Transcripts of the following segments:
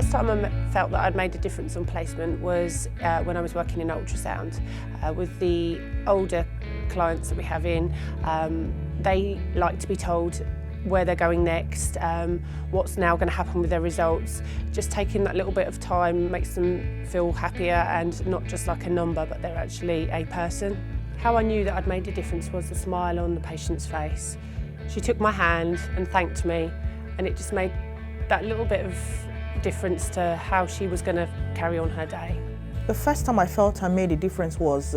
first time I felt that I'd made a difference on placement was when I was working in ultrasound. With the older clients that we have in, they like to be told where they're going next, what's now going to happen with their results. Just taking that little bit of time makes them feel happier and not just like a number, but they're actually a person. How I knew that I'd made a difference was the smile on the patient's face. She took my hand and thanked me, and it just made that little bit of difference to how she was going to carry on her day. The first time I felt I made a difference was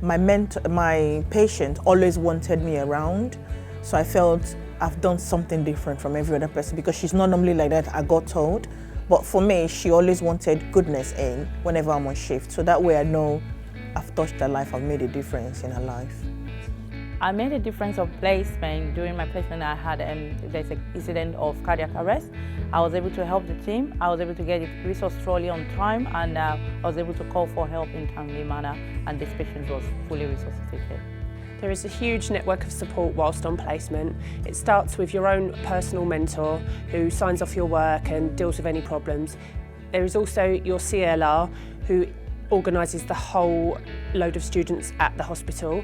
my patient always wanted me around, so I felt I've done something different from every other person because she's not normally like that, I got told. But for me, she always wanted goodness in whenever I'm on shift. So that way I know I've touched her life, I've made a difference in her life. I made a difference of placement. During my placement, I had there's an incident of cardiac arrest. I was able to help the team. I was able to get the resource trolley on time, and I was able to call for help in timely manner, and this patient was fully resuscitated. There is a huge network of support whilst on placement. It starts with your own personal mentor who signs off your work and deals with any problems. There is also your CLR who organises the whole load of students at the hospital.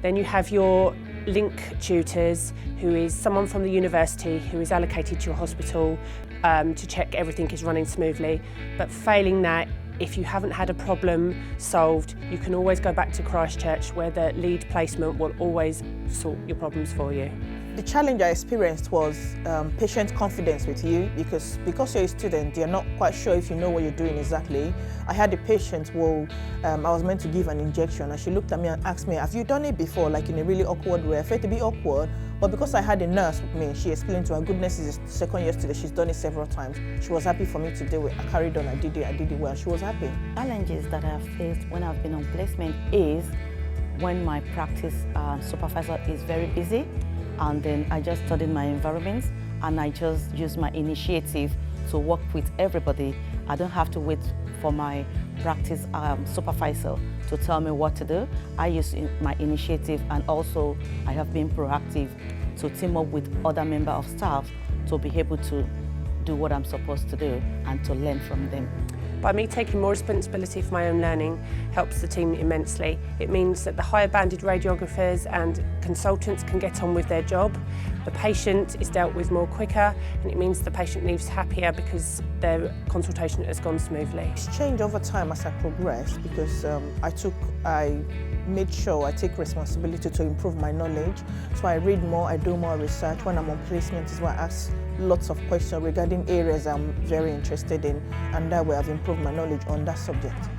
Then you have your link tutors, who is someone from the university who is allocated to your hospital to check everything is running smoothly. But failing that, if you haven't had a problem solved, you can always go back to Christchurch, where the lead placement will always sort your problems for you. The challenge I experienced was patient confidence with you because you're a student, you're not quite sure if you know what you're doing exactly. I had a patient who I was meant to give an injection, and she looked at me and asked me, have you done it before, like in a really awkward way? I felt a bit awkward, but because I had a nurse with me, she explained to her, goodness, is the second yesterday, she's done it several times. She was happy for me to do it. I carried on, I did it well, she was happy. Challenges that I have faced when I've been on placement is when my practice supervisor is very busy, and then I just studied my environment and I just use my initiative to work with everybody. I don't have to wait for my practice supervisor to tell me what to do. I use my initiative, and also I have been proactive to team up with other members of staff to be able to do what I'm supposed to do and to learn from them. By me taking more responsibility for my own learning helps the team immensely. It means that the higher banded radiographers and consultants can get on with their job. The patient is dealt with more quicker, and it means the patient leaves happier because their consultation has gone smoothly. It's changed over time as I progressed because I made sure I take responsibility to improve my knowledge. So I read more, I do more research. When I'm on placement is where I ask lots of questions regarding areas I'm very interested in, and that way I've improved my knowledge on that subject.